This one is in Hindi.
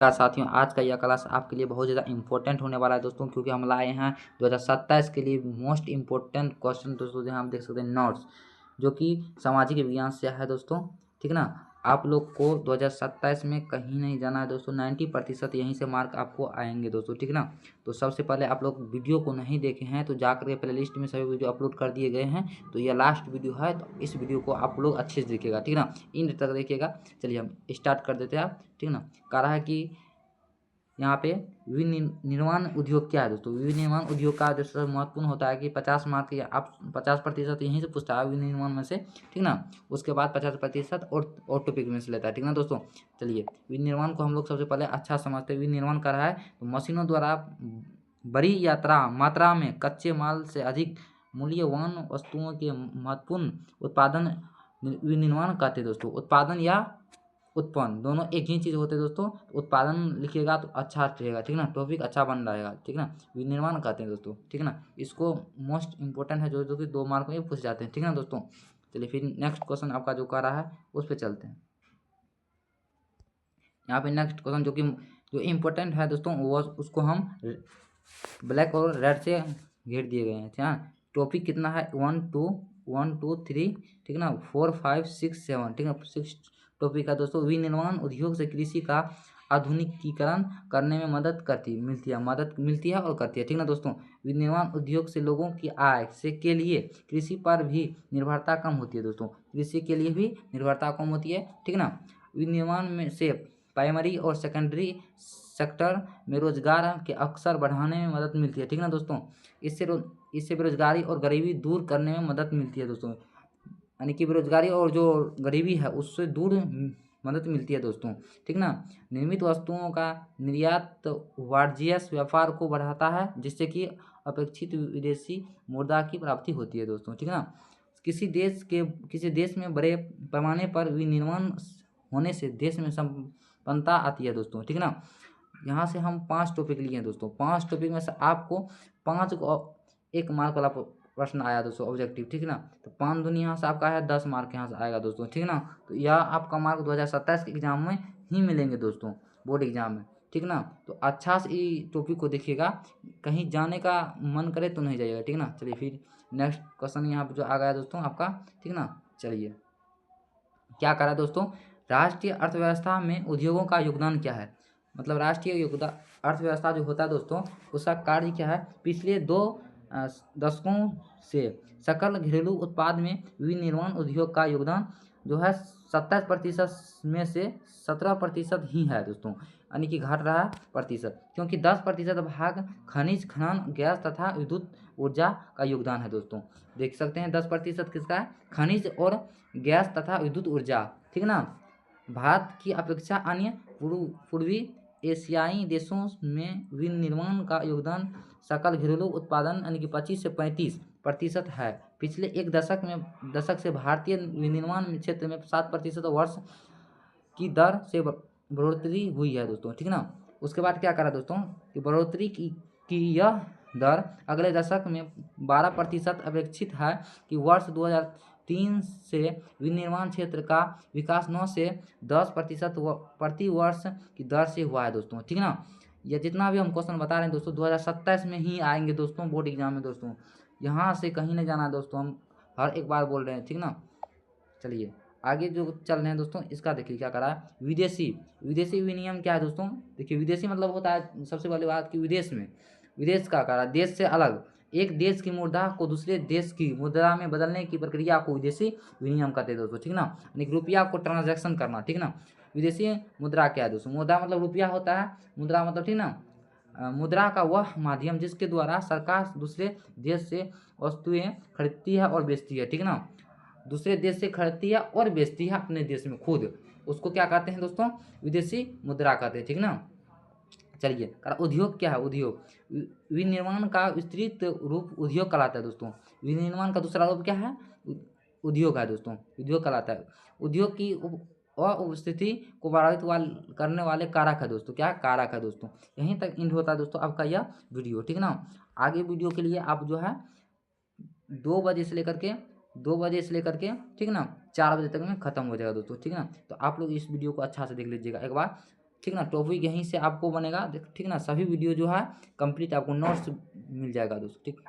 का साथियों, आज का यह क्लास आपके लिए बहुत ज़्यादा इंपॉर्टेंट होने वाला है दोस्तों, क्योंकि हम लाए हैं 2027 के लिए मोस्ट इंपॉर्टेंट क्वेश्चन दोस्तों। जहाँ आप देख सकते हैं नोट्स, जो कि सामाजिक विज्ञान से है दोस्तों। ठीक ना, आप लोग को 2027 में कहीं नहीं जाना है दोस्तों। 90% यहीं से मार्क आपको आएंगे दोस्तों। ठीक ना, तो सबसे पहले आप लोग वीडियो को नहीं देखे हैं तो जाकर के प्ले लिस्ट में सभी वीडियो अपलोड कर दिए गए हैं। तो यह लास्ट वीडियो है, तो इस वीडियो को आप लोग अच्छे से देखिएगा। ठीक ना, इन तक देखिएगा। चलिए हम स्टार्ट कर देते हैं आप। ठीक ना, कह रहा है कि यहाँ पे विनिर्माण उद्योग क्या है दोस्तों। विनिर्माण उद्योग का जो सबसे महत्वपूर्ण होता है कि 50 मार्क या आप 50% यहीं से पूछता है विनिर्माण में से। ठीक ना, उसके बाद 50% और टॉपिक में से लेता है। ठीक ना दोस्तों, चलिए विनिर्माण को हम लोग सबसे पहले अच्छा समझते हैं। विनिर्माण कर रहा है तो मशीनों द्वारा बड़ी मात्रा में कच्चे माल से अधिक मूल्यवान वस्तुओं के महत्वपूर्ण उत्पादन विनिर्माण कहते हैं दोस्तों। उत्पादन या उत्पन्न दोनों एक ही चीज़ होते हैं दोस्तों। उत्पादन लिखिएगा तो अच्छा रहेगा। ठीक ना, टॉपिक अच्छा बन रहेगा। ठीक ना, विनिर्माण कहते हैं दोस्तों। ठीक ना, इसको मोस्ट इंपॉर्टेंट है जो कि 2 मार्क में पूछ जाते हैं। ठीक ना दोस्तों, चलिए फिर नेक्स्ट क्वेश्चन आपका जो कर रहा है उस पर चलते हैं। यहाँ पे नेक्स्ट क्वेश्चन जो इम्पोर्टेंट है दोस्तों, वो उसको हम ब्लैक और रेड से घेर दिए गए हैं। ठीक है, टॉपिक कितना है 1 2 3, ठीक ना, 4 5 6 7। ठीक है, 6 टॉपिक है दोस्तों। विनिर्माण उद्योग से कृषि का आधुनिकीकरण करने में मदद मिलती है और करती है। ठीक ना दोस्तों, विनिर्माण उद्योग से लोगों की आय से के लिए कृषि पर भी निर्भरता कम होती है दोस्तों। कृषि के लिए भी निर्भरता कम होती है। ठीक ना, विनिर्माण में से प्राइमरी और सेकेंडरी सेक्टर में रोजगार के अवसर बढ़ाने में मदद मिलती है। ठीक ना दोस्तों, इससे बेरोजगारी और गरीबी दूर करने में मदद मिलती है दोस्तों। यानी कि बेरोजगारी और जो गरीबी है उससे दूर मदद मिलती है दोस्तों। ठीक ना, निर्मित वस्तुओं का निर्यात वाणिज्यिक व्यापार को बढ़ाता है, जिससे कि अपेक्षित विदेशी मुद्रा की प्राप्ति होती है दोस्तों। ठीक ना, किसी देश में बड़े पैमाने पर विनिर्माण होने से देश में संपन्नता आती है दोस्तों। ठीक ना, यहाँ से हम 5 टॉपिक लिए हैं दोस्तों। 5 टॉपिक में से आपको 5 को 1 मार्क वाला प्रश्न आया दोस्तों, ऑब्जेक्टिव। ठीक ना, तो 5 दूनी यहाँ से आपका है 10 मार्क यहाँ से आएगा दोस्तों। ठीक ना, तो यह आपका मार्क 2027 के एग्जाम में ही मिलेंगे दोस्तों, बोर्ड एग्जाम में। ठीक ना, तो अच्छा से इस टॉपिक को देखिएगा, कहीं जाने का मन करे तो नहीं जाइएगा। ठीक ना, चलिए फिर नेक्स्ट क्वेश्चन यहाँ पर जो आ गया दोस्तों आपका। ठीक ना, चलिए क्या करा दोस्तों, राष्ट्रीय अर्थव्यवस्था में उद्योगों का योगदान क्या है। मतलब राष्ट्रीय योगदान अर्थव्यवस्था जो होता है दोस्तों, उसका कार्य क्या है। पिछले 2 दशकों से सकल घरेलू उत्पाद में विनिर्माण उद्योग का योगदान जो है 27% में से 17% ही है दोस्तों। यानी कि घट रहा है प्रतिशत, क्योंकि 10% भाग खनिज खनन गैस तथा विद्युत ऊर्जा का योगदान है दोस्तों। देख सकते हैं 10% किसका है, खनिज और गैस तथा विद्युत ऊर्जा। ठीक ना, भारत की अपेक्षा अन्य पूर्वी एशियाई देशों में विनिर्माण का योगदान सकल घरेलू उत्पादन यानी कि 25 से 35% है। पिछले एक दशक से भारतीय विनिर्माण क्षेत्र में 7% वर्ष की दर से बढ़ोतरी हुई है दोस्तों। ठीक ना, उसके बाद क्या करा दोस्तों कि बढ़ोतरी की यह दर अगले दशक में 12% अपेक्षित है कि वर्ष 2003 से विनिर्माण क्षेत्र का विकास 9 से 10% प्रति वर्ष की दर से हुआ है दोस्तों। ठीक ना, ये जितना भी हम क्वेश्चन बता रहे हैं दोस्तों 2027 में ही आएंगे दोस्तों, बोर्ड एग्जाम में दोस्तों। यहाँ से कहीं नहीं जाना है दोस्तों, हम हर एक बार बोल रहे हैं। ठीक ना, चलिए आगे जो चल रहे हैं दोस्तों, इसका देखिए क्या करा है। विदेशी विनिमय क्या है दोस्तों। देखिए विदेशी मतलब होता है सबसे पहले बात कि विदेश का करा, देश से अलग एक देश की मुद्रा को दूसरे देश की मुद्रा में बदलने की प्रक्रिया को विदेशी विनिमय कहते हैं दोस्तों। ठीक ना, यानी रुपया को ट्रांजैक्शन करना। ठीक ना, विदेशी मुद्रा क्या है दोस्तों, मुद्रा मतलब रुपया होता है, मुद्रा मतलब ठीक ना, मुद्रा का वह माध्यम जिसके द्वारा सरकार दूसरे देश से वस्तुएं खरीदती है और बेचती है। ठीक ना, दूसरे देश से खरीदती है और बेचती है अपने देश में खुद, उसको क्या कहते हैं दोस्तों, विदेशी मुद्रा कहते हैं। ठीक ना, चलिए उद्योग क्या है। विनिर्माण का विस्तृत रूप उद्योग कहलाता है दोस्तों। विनिर्माण का दूसरा रूप क्या है, उद्योग है दोस्तों, उद्योग कहलाता है। उद्योग की उपस्थिति को प्रभावित करने वाले कारक है दोस्तों। क्या कारक है दोस्तों। यहीं तक इंड होता है दोस्तों आपका यह वीडियो। ठीक ना, आगे वीडियो के लिए आप जो है 2 बजे से लेकर के ठीक ना 4 बजे तक में खत्म हो जाएगा दोस्तों। ठीक ना, तो आप लोग इस वीडियो को अच्छा से देख लीजिएगा एक बार। ठीक ना। टॉपिक यहीं से आपको बनेगा ठीक ना। सभी वीडियो जो है कंप्लीट आपको नोट्स मिल जाएगा दोस्तों ठीक।